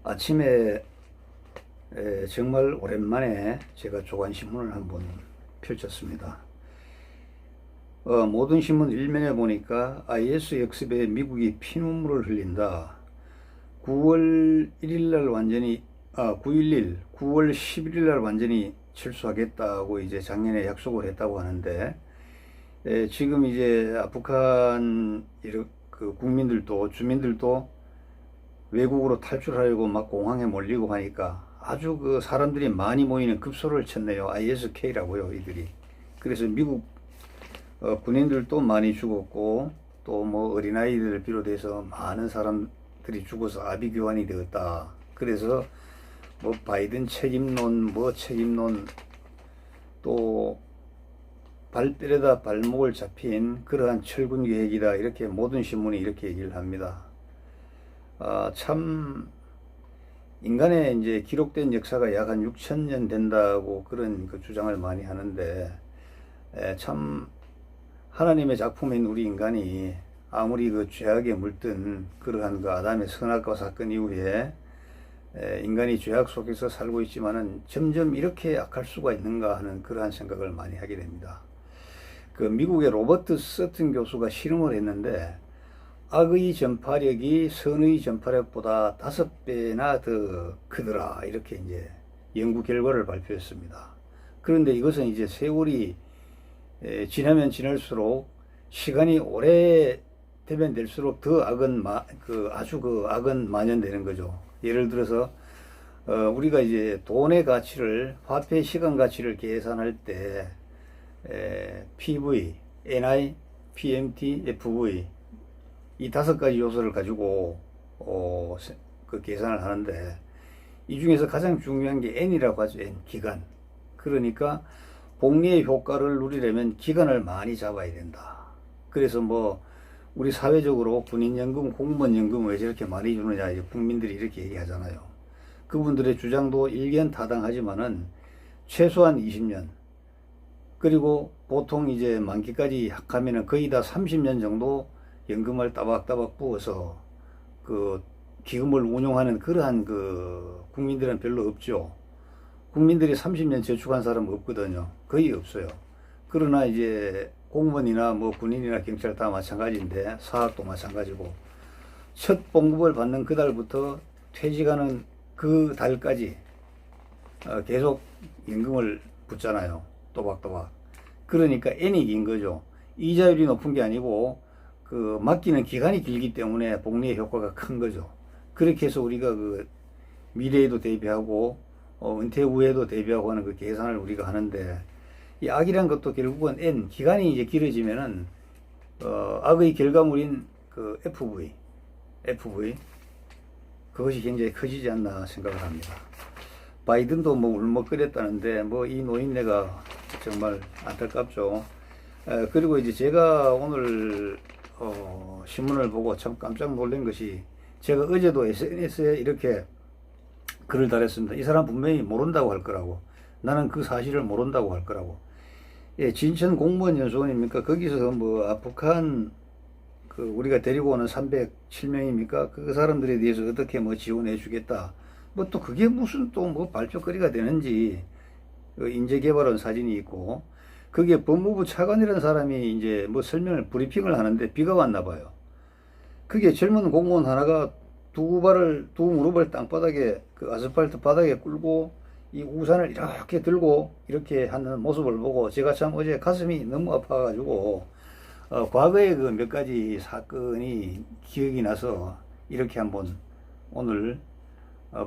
아침에 정말 오랜만에 제가 조간신문을 한번 펼쳤습니다. 모든 신문 일면에 보니까 IS 역습에 미국이 피눈물을 흘린다. 9월 1일 날 완전히 9월 11일 날 완전히 철수하겠다고 이제 작년에 약속을 했다고 하는데, 지금 이제 아프간 그 국민들도 주민들도 외국으로 탈출하려고 막 공항에 몰리고 하니까 아주 그 사람들이 많이 모이는 급소를 쳤네요. ISK라고요, 이들이. 그래서 미국 군인들도 많이 죽었고, 또 뭐 어린아이들을 비롯해서 많은 사람들이 죽어서 아비규환이 되었다. 그래서 뭐 바이든 책임론, 뭐 책임론, 또 발뼈에다 발목을 잡힌 그러한 철군 계획이다. 이렇게 모든 신문이 이렇게 얘기를 합니다. 참 인간의 이제 기록된 역사가 약 한 6,000년 된다고 그런 그 주장을 많이 하는데, 참 하나님의 작품인 우리 인간이 아무리 그 죄악에 물든 그러한 그 아담의 선악과 사건 이후에 인간이 죄악 속에서 살고 있지만은 점점 이렇게 악할 수가 있는가 하는 그러한 생각을 많이 하게 됩니다. 그 미국의 로버트 서튼 교수가 실험을 했는데, 악의 전파력이 선의 전파력보다 5배나 더 크더라. 이렇게 이제 연구 결과를 발표했습니다. 그런데 이것은 이제 세월이 지나면 지날수록, 시간이 오래 되면 될수록 더 악은 아주 그 악은 만연되는 거죠. 예를 들어서 우리가 이제 돈의 가치를, 화폐 시간 가치를 계산할 때 PV, NI, PMT, FV 이 5가지 요소를 가지고 그 계산을 하는데, 이 중에서 가장 중요한 게 N이라고 하죠. N, 기간. 그러니까 복리의 효과를 누리려면 기간을 많이 잡아야 된다. 그래서 뭐 우리 사회적으로 군인연금, 공무원연금 왜 저렇게 많이 주느냐, 이제 국민들이 이렇게 얘기하잖아요. 그분들의 주장도 일견타당하지만은 최소한 20년, 그리고 보통 이제 만기까지 하면은 거의 다 30년 정도 연금을 따박따박 부어서 그 기금을 운용하는 그러한 그 국민들은 별로 없죠. 국민들이 30년 저축한 사람은 없거든요. 거의 없어요. 그러나 이제 공무원이나 뭐 군인이나 경찰 다 마찬가지인데, 사학도 마찬가지고, 첫 봉급을 받는 그달부터 퇴직하는 그 달까지 계속 연금을 붙잖아요. 또박또박. 그러니까 N이 긴 거죠. 이자율이 높은 게 아니고 그 맡기는 기간이 길기 때문에 복리의 효과가 큰 거죠. 그렇게 해서 우리가 그 미래에도 대비하고 은퇴 후에도 대비하고 하는 그 계산을 우리가 하는데, 이 악이란 것도 결국은 N, 기간이 이제 길어지면은 악의 결과물인 그 FV 그것이 굉장히 커지지 않나 생각을 합니다. 바이든도 뭐 울먹거렸다는데, 뭐 이 노인네가 정말 안타깝죠. 그리고 이제 제가 오늘 신문을 보고 참 깜짝 놀란 것이, 제가 어제도 SNS에 이렇게 글을 달았습니다. 이 사람 분명히 모른다고 할 거라고, 나는 그 사실을 모른다고 할 거라고. 예, 진천 공무원 연수원입니까? 거기서 뭐 아프간 그 우리가 데리고 오는 307명입니까? 그 사람들에 대해서 어떻게 뭐 지원해 주겠다. 뭐 또 그게 무슨 또 뭐 발표거리가 되는지, 인재개발원 사진이 있고, 그게 법무부 차관이라는 사람이 이제 뭐 브리핑을 하는데 비가 왔나 봐요. 그게 젊은 공무원 하나가 두 무릎을 땅바닥에, 그 아스팔트 바닥에 꿇고 이 우산을 이렇게 들고 이렇게 하는 모습을 보고, 제가 참 어제 가슴이 너무 아파가지고 과거의 그 몇 가지 사건이 기억이 나서 이렇게 한번 오늘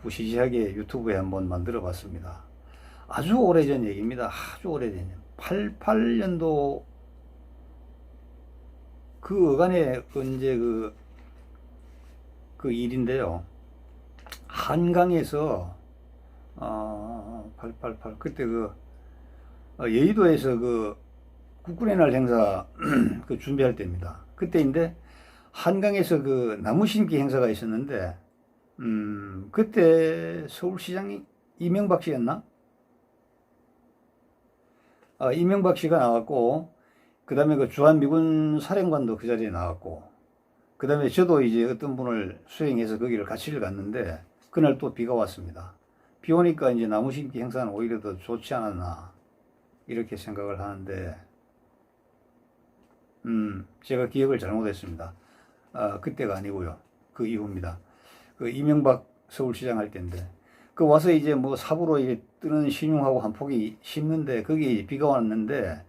부시시하게 유튜브에 한번 만들어 봤습니다. 아주 오래전 얘기입니다. 아주 오래전 88년도 그 어간에 언제 그 일인데요. 한강에서 888 그때 그 여의도에서 그 국군의 날 행사 그 준비할 때입니다. 그때인데 한강에서 그 나무 심기 행사가 있었는데, 그때 서울시장이 이명박 씨였나? 이명박 씨가 나왔고, 그 다음에 그 주한미군 사령관도 그 자리에 나왔고, 그 다음에 저도 이제 어떤 분을 수행해서 거기를 같이 갔는데, 그날 또 비가 왔습니다. 비 오니까 이제 나무 심기 행사는 오히려 더 좋지 않았나 이렇게 생각을 하는데 제가 기억을 잘못했습니다. 그때가 아니고요. 그 이후입니다. 그 이명박 서울시장 할 때인데 그 와서 이제 뭐 삽으로 이제 뜨는 신용하고 한 포기 심는데 거기 비가 왔는데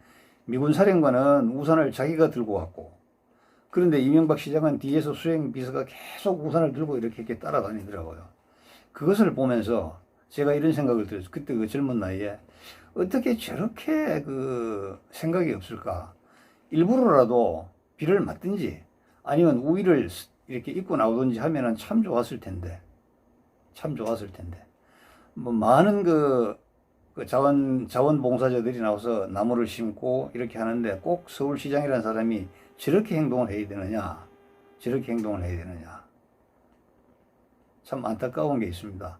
미군 사령관은 우산을 자기가 들고 왔고 그런데 이명박 시장은 뒤에서 수행 비서가 계속 우산을 들고 이렇게 따라다니더라고요. 그것을 보면서 제가 이런 생각을 들었어요. 그때 그 젊은 나이에 어떻게 저렇게 그 생각이 없을까? 일부러라도 비를 맞든지 아니면 우위를 이렇게 입고 나오든지 하면은 참 좋았을 텐데. 참 좋았을 텐데. 뭐 많은 그 자원봉사자들이 나와서 나무를 심고 이렇게 하는데 꼭 서울시장이라는 사람이 저렇게 행동을 해야 되느냐? 저렇게 행동을 해야 되느냐? 참 안타까운 게 있습니다.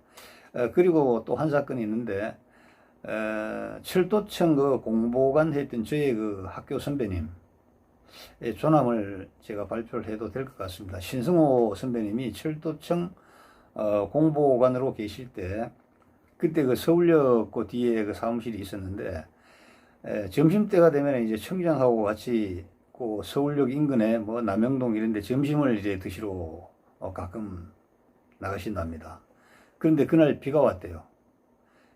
그리고 또 한 사건이 있는데 철도청 그 공보관 했던 저희 그 학교 선배님 조남을 제가 발표를 해도 될 것 같습니다. 신승호 선배님이 철도청 공보관으로 계실 때 그때 그 서울역 그 뒤에 그 사무실이 있었는데 점심때가 되면 이제 청장하고 같이 그 서울역 인근에 뭐 남영동 이런 데 점심을 이제 드시러 가끔 나가신답니다. 그런데 그날 비가 왔대요.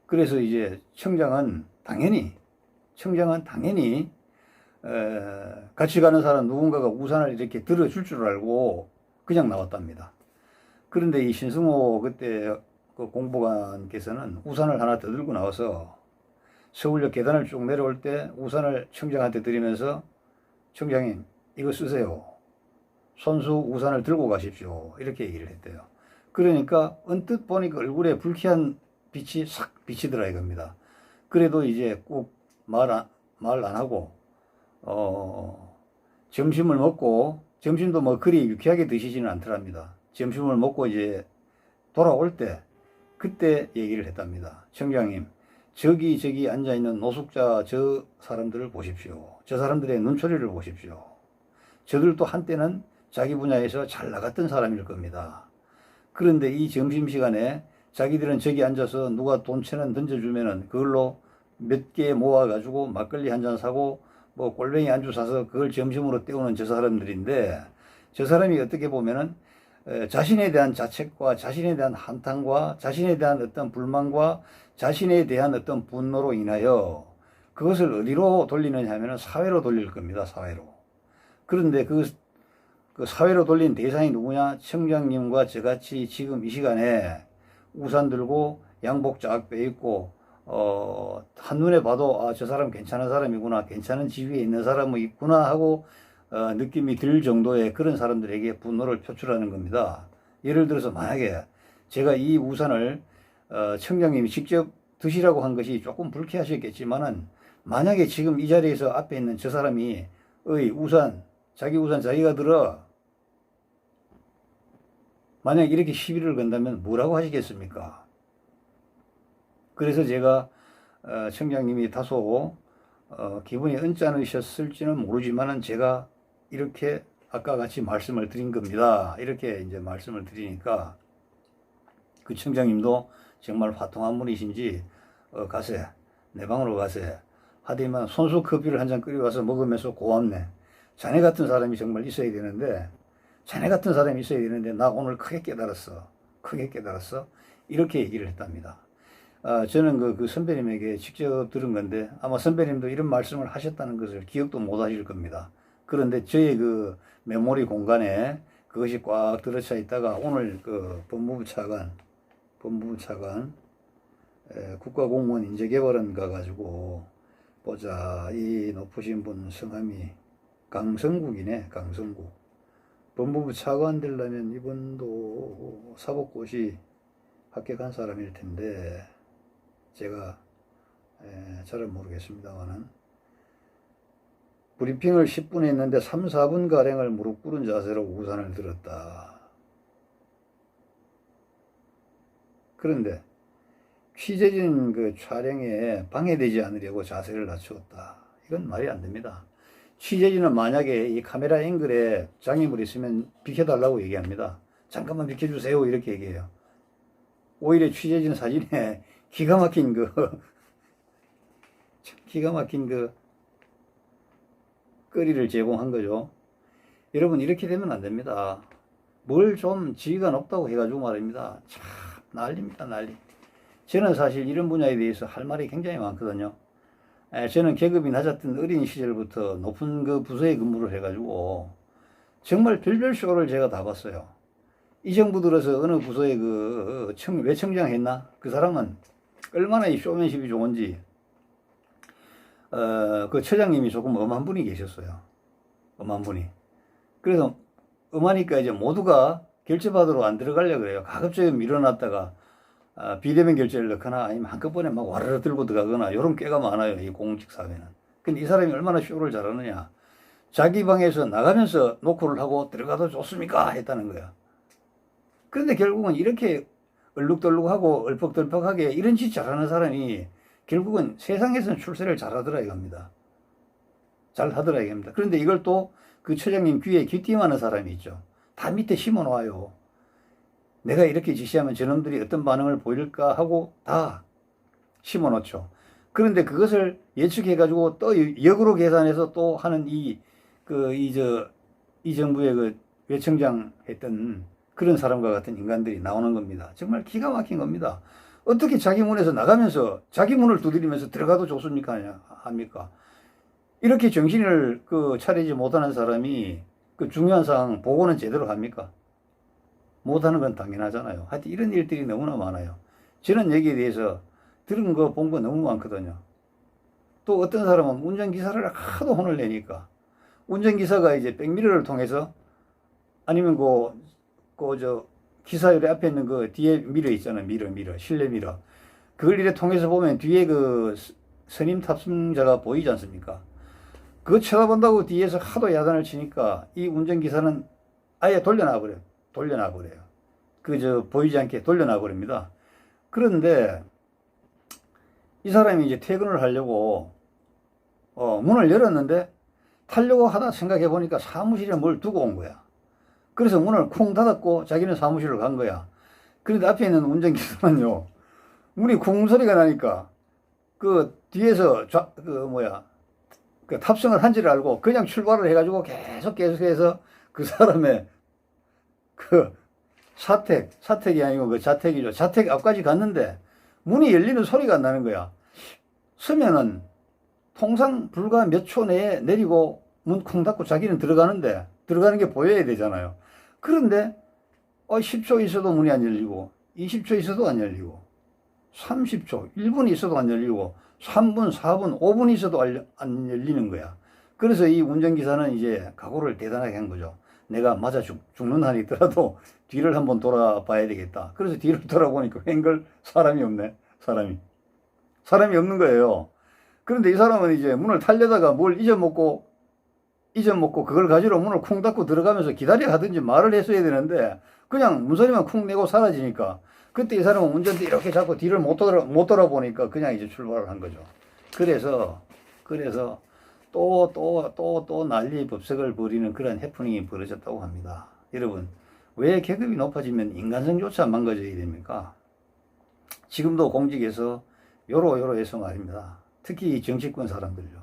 그래서 이제 청장은 당연히 같이 가는 사람 누군가가 우산을 이렇게 들어줄 줄 알고 그냥 나왔답니다. 그런데 이 신승호 그때 그 공보관께서는 우산을 하나 더 들고 나와서 서울역 계단을 쭉 내려올 때 우산을 청장한테 드리면서 청장님 이거 쓰세요. 손수 우산을 들고 가십시오. 이렇게 얘기를 했대요. 그러니까 언뜻 보니까 얼굴에 불쾌한 빛이 싹 비치더라 이겁니다. 그래도 이제 꼭 말 안 하고 점심을 먹고 점심도 뭐 그리 유쾌하게 드시지는 않더랍니다. 점심을 먹고 이제 돌아올 때 그때 얘기를 했답니다. 청장님 저기 앉아있는 노숙자 저 사람들을 보십시오. 저 사람들의 눈초리를 보십시오. 저들도 한때는 자기 분야에서 잘 나갔던 사람일 겁니다. 그런데 이 점심시간에 자기들은 저기 앉아서 누가 돈 1,000원 던져주면은 그걸로 몇 개 모아가지고 막걸리 한 잔 사고 뭐 꼴뱅이 안주 사서 그걸 점심으로 때우는 저 사람들인데 저 사람이 어떻게 보면은 자신에 대한 자책과 자신에 대한 한탄과 자신에 대한 어떤 불만과 자신에 대한 어떤 분노로 인하여 그것을 어디로 돌리느냐 하면은 사회로 돌릴 겁니다. 사회로. 그런데 그 사회로 돌린 대상이 누구냐? 청장님과 저같이 지금 이 시간에 우산 들고 양복 쫙 빼입고 한눈에 봐도 저 사람 괜찮은 사람이구나, 괜찮은 지위에 있는 사람이 있구나 하고 느낌이 들 정도의 그런 사람들에게 분노를 표출하는 겁니다. 예를 들어서 만약에 제가 이 우산을 청장님이 직접 드시라고 한 것이 조금 불쾌하셨겠지만은 만약에 지금 이 자리에서 앞에 있는 저 사람이 자기 우산 자기가 들어 만약 이렇게 시비를 건다면 뭐라고 하시겠습니까? 그래서 제가 청장님이 다소 기분이 언짢으셨을지는 모르지만은 제가 이렇게 아까 같이 말씀을 드린 겁니다. 이렇게 이제 말씀을 드리니까 그 청장님도 정말 화통한 분이신지 가세 내 방으로 가세 하더니만 손수 커피를 한 잔 끓여와서 먹으면서 고맙네. 자네 같은 사람이 정말 있어야 되는데 나 오늘 크게 깨달았어. 이렇게 얘기를 했답니다. 저는 그 선배님에게 직접 들은 건데 아마 선배님도 이런 말씀을 하셨다는 것을 기억도 못 하실 겁니다. 그런데 저의 그 메모리 공간에 그것이 꽉 들어차 있다가 오늘 그 법무부 차관 국가공무원 인재개발원 가가지고 보자. 이 높으신 분 성함이 강성국이네. 강성국. 법무부 차관 되려면 이분도 사법고시 합격한 사람일 텐데 제가 잘은 모르겠습니다만은 브리핑을 10분 했는데 3, 4분가량을 무릎 꿇은 자세로 우산을 들었다. 그런데 취재진 그 촬영에 방해되지 않으려고 자세를 낮추었다. 이건 말이 안 됩니다. 취재진은 만약에 이 카메라 앵글에 장애물이 있으면 비켜달라고 얘기합니다. 잠깐만 비켜주세요. 이렇게 얘기해요. 오히려 취재진 사진에 기가 막힌 기가 막힌 거리를 제공한 거죠. 여러분, 이렇게 되면 안 됩니다. 뭘 좀 지위가 높다고 해가지고 말입니다. 참 난리입니다, 난리. 저는 사실 이런 분야에 대해서 할 말이 굉장히 많거든요. 저는 계급이 낮았던 어린 시절부터 높은 그 부서에 근무를 해가지고 정말 별별 쇼를 제가 다 봤어요. 이 정부 들어서 어느 부서에 외청장 했나? 그 사람은 얼마나 이 쇼맨십이 좋은지, 그 처장님이 조금 엄한 분이 계셨어요. 엄한 분이. 그래서 엄하니까 이제 모두가 결제받으러 안 들어가려고 그래요. 가급적이 밀어놨다가 비대면 결제를 넣거나 아니면 한꺼번에 막 와르르 들고 들어가거나 이런 꾀가 많아요. 이 공직 사회는. 근데 이 사람이 얼마나 쇼를 잘하느냐. 자기 방에서 나가면서 노크를 하고 들어가도 좋습니까? 했다는 거야. 그런데 결국은 이렇게 얼룩덜룩하고 얼퍽덜퍽하게 이런 짓 잘하는 사람이 결국은 세상에서는 출세를 잘하더라 이겁니다. 잘하더라 이겁니다. 그런데 이걸 또 그 처장님 귀에 귀띔하는 사람이 있죠. 다 밑에 심어 놓아요. 내가 이렇게 지시하면 저놈들이 어떤 반응을 보일까 하고 다 심어 놓죠. 그런데 그것을 예측해가지고 또 역으로 계산해서 또 하는 이 정부의 그 외청장 했던 그런 사람과 같은 인간들이 나오는 겁니다. 정말 기가 막힌 겁니다. 어떻게 자기 문에서 나가면서 자기 문을 두드리면서 들어가도 좋습니까? 합니까? 이렇게 정신을 차리지 못하는 사람이 그 중요한 사항 보고는 제대로 합니까? 못하는 건 당연하잖아요. 하여튼 이런 일들이 너무나 많아요. 저는 여기에 대해서 들은 거, 본 거 너무 많거든요. 또 어떤 사람은 운전기사를 하도 혼을 내니까 운전기사가 이제 백미러를 통해서 아니면 기사열에 앞에 있는 그 뒤에 미러 있잖아요. 미러, 실내 미러. 그걸 이래 통해서 보면 뒤에 그 선임 탑승자가 보이지 않습니까? 그거 쳐다본다고 뒤에서 하도 야단을 치니까 이 운전기사는 아예 돌려놔 버려요. 보이지 않게 돌려놔 버립니다. 그런데 이 사람이 이제 퇴근을 하려고 문을 열었는데 타려고 하다 생각해 보니까 사무실에 뭘 두고 온 거야. 그래서 문을 쿵 닫았고 자기는 사무실로 간 거야. 그런데 앞에 있는 운전기사는요, 문이 쿵 소리가 나니까 그 뒤에서 탑승을 한지를 알고 그냥 출발을 해가지고 계속해서 그 사람의 사택이 아니고 그 자택이죠. 자택 앞까지 갔는데 문이 열리는 소리가 안 나는 거야. 서면은 통상 불과 몇 초 내에 내리고 문 쿵 닫고 자기는 들어가는데 들어가는 게 보여야 되잖아요. 그런데 10초 있어도 문이 안 열리고 20초 있어도 안 열리고 30초, 1분 있어도 안 열리고 3분, 4분, 5분 있어도 안 열리는 거야. 그래서 이 운전기사는 이제 각오를 대단하게 한 거죠. 내가 맞아 죽는 한이 있더라도 뒤를 한번 돌아봐야 되겠다. 그래서 뒤를 돌아보니까 웬걸 사람이 없네. 사람이 없는 거예요. 그런데 이 사람은 이제 문을 타려다가 뭘 잊어먹고 그걸 가지러 문을 쿵 닫고 들어가면서 기다려 하든지 말을 했어야 되는데 그냥 문소리만 쿵 내고 사라지니까 그때 이 사람은 운전대 이렇게 잡고 뒤를 못 돌아보니까 그냥 이제 출발을 한 거죠. 그래서 또 난리 법석을 벌이는 그런 해프닝이 벌어졌다고 합니다. 여러분, 왜 계급이 높아지면 인간성조차 망가져야 됩니까? 지금도 공직에서 요로 해서 말입니다. 특히 정치권 사람들요.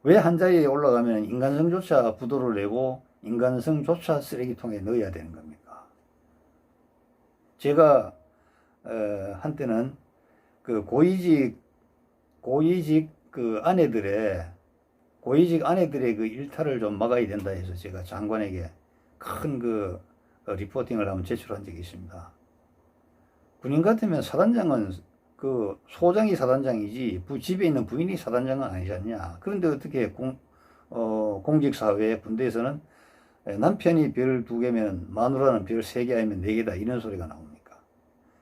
왜 한 자리에 올라가면 인간성조차 부도를 내고 인간성조차 쓰레기통에 넣어야 되는 겁니까? 제가 한때는 그 고위직 아내들의 그 일탈을 좀 막아야 된다 해서 제가 장관에게 큰 리포팅을 한번 제출한 적이 있습니다. 군인 같으면 사단장은 소장이 사단장이지 집에 있는 부인이 사단장은 아니지 않냐. 그런데 어떻게 공직사회 군대에서는 남편이 별 2개면 마누라는 별 3개 아니면 4개다 이런 소리가 나옵니까?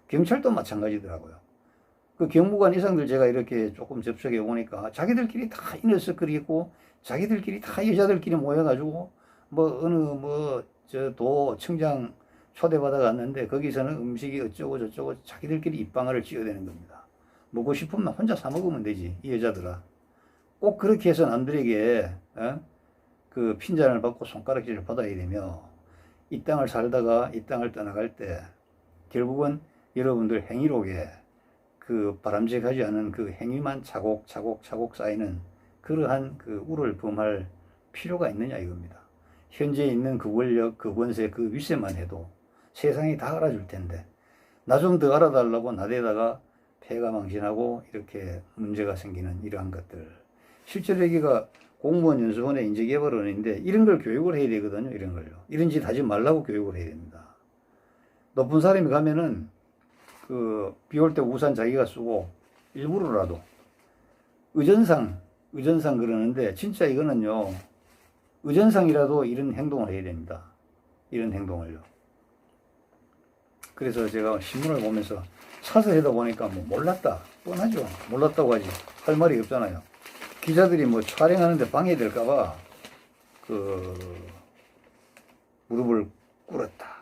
경찰도 마찬가지더라고요. 그 경무관 이상들 제가 이렇게 조금 접촉해 보니까 자기들끼리 다 이너스거리고 자기들끼리 다 여자들끼리 모여가지고 도 청장 초대받아 갔는데 거기서는 음식이 어쩌고 저쩌고 자기들끼리 입방아를 찌어대는 겁니다. 먹고 싶으면 혼자 사 먹으면 되지 이 여자들아. 꼭 그렇게 해서 남들에게 그 핀잔을 받고 손가락질을 받아야 되며 이 땅을 살다가 이 땅을 떠나갈 때 결국은 여러분들 행위록에 그 바람직하지 않은 그 행위만 차곡차곡 쌓이는 그러한 그 우를 범할 필요가 있느냐 이겁니다. 현재 있는 그 권력, 그 권세, 그 윗세만 해도 세상이 다 알아줄 텐데 나 좀 더 알아달라고 나대다가 폐가 망신하고 이렇게 문제가 생기는 이러한 것들. 실제로 여기가 공무원 연수원의 인재개발원인데 이런 걸 교육을 해야 되거든요. 이런 걸요. 이런 짓 하지 말라고 교육을 해야 됩니다. 높은 사람이 가면은 그 비 올 때 우산 자기가 쓰고 일부러라도 의전상 그러는데 진짜 이거는요. 의전상이라도 이런 행동을 해야 됩니다. 이런 행동을요. 그래서 제가 신문을 보면서 사설하다 보니까 뭐 몰랐다. 뻔하죠. 몰랐다고 하지. 할 말이 없잖아요. 기자들이 뭐 촬영하는데 방해될까봐 무릎을 꿇었다.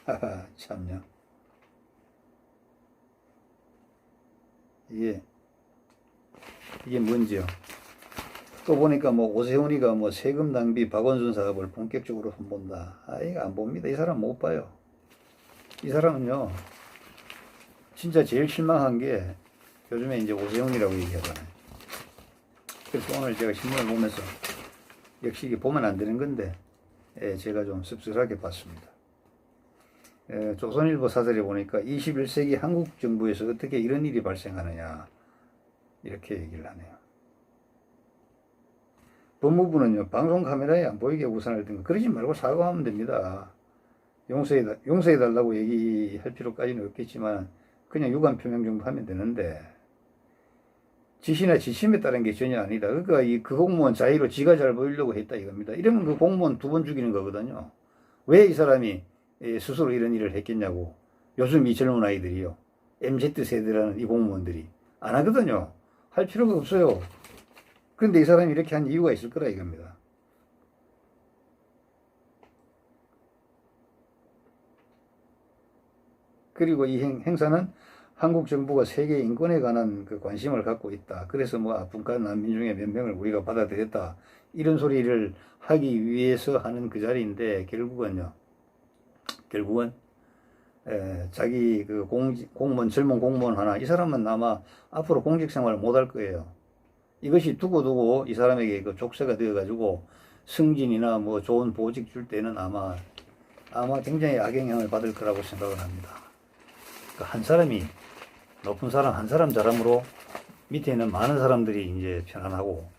하하, 참요. 이게 뭔지요. 또 보니까 뭐 오세훈이가 뭐 세금 낭비 박원순 사업을 본격적으로 손본다. 이거 안 봅니다. 이 사람 못 봐요. 이 사람은요, 진짜 제일 실망한 게 요즘에 이제 오세훈이라고 얘기하잖아요. 그래서 오늘 제가 신문을 보면서 역시 이게 보면 안 되는 건데, 제가 좀 씁쓸하게 봤습니다. 조선일보 사설에 보니까 21세기 한국 정부에서 어떻게 이런 일이 발생하느냐, 이렇게 얘기를 하네요. 법무부는요, 방송 카메라에 안 보이게 우산을 든 거, 그러지 말고 사과하면 됩니다. 용서해달라고 얘기할 필요까지는 없겠지만, 그냥 유감 표명 정도 하면 되는데, 지시나 지침에 따른 게 전혀 아니다. 그러니까 그 공무원 자의로 지가 잘 보이려고 했다 이겁니다. 이러면 그 공무원 2번 죽이는 거거든요. 왜 이 사람이 스스로 이런 일을 했겠냐고. 요즘 이 젊은 아이들이요. MZ세대라는 이 공무원들이 안 하거든요. 할 필요가 없어요. 그런데 이 사람이 이렇게 한 이유가 있을 거라 이겁니다. 그리고 이 행사는 한국 정부가 세계 인권에 관한 그 관심을 갖고 있다. 그래서 뭐 아프간 난민 중에 몇 명을 우리가 받아들였다. 이런 소리를 하기 위해서 하는 그 자리인데 결국은 자기 그 공무원, 젊은 공무원 하나, 이 사람은 아마 앞으로 공직 생활을 못 할 거예요. 이것이 두고두고 이 사람에게 그 족쇄가 되어가지고 승진이나 뭐 좋은 보직 줄 때는 아마 굉장히 악영향을 받을 거라고 생각을 합니다. 한 사람이, 높은 사람 한 사람 잘함으로 밑에 있는 많은 사람들이 이제 편안하고,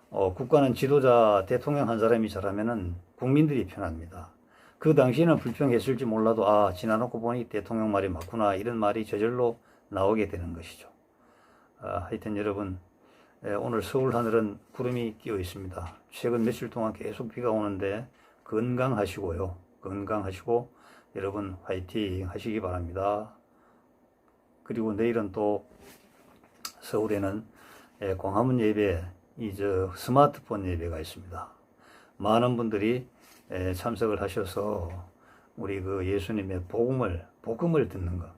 국가는 지도자 대통령 한 사람이 잘하면은 국민들이 편합니다. 그 당시에는 불평했을지 몰라도 지나놓고 보니 대통령 말이 맞구나, 이런 말이 저절로 나오게 되는 것이죠. 하여튼 여러분, 오늘 서울 하늘은 구름이 끼어 있습니다. 최근 며칠 동안 계속 비가 오는데 건강하시고요. 건강하시고 여러분 화이팅 하시기 바랍니다. 그리고 내일은 또 서울에는 광화문 예배, 스마트폰 예배가 있습니다. 많은 분들이 참석을 하셔서 우리 그 예수님의 복음을 듣는 것.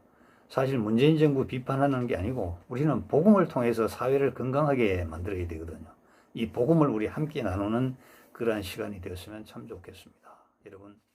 사실 문재인 정부 비판하는 게 아니고 우리는 복음을 통해서 사회를 건강하게 만들어야 되거든요. 이 복음을 우리 함께 나누는 그러한 시간이 되었으면 참 좋겠습니다. 여러분.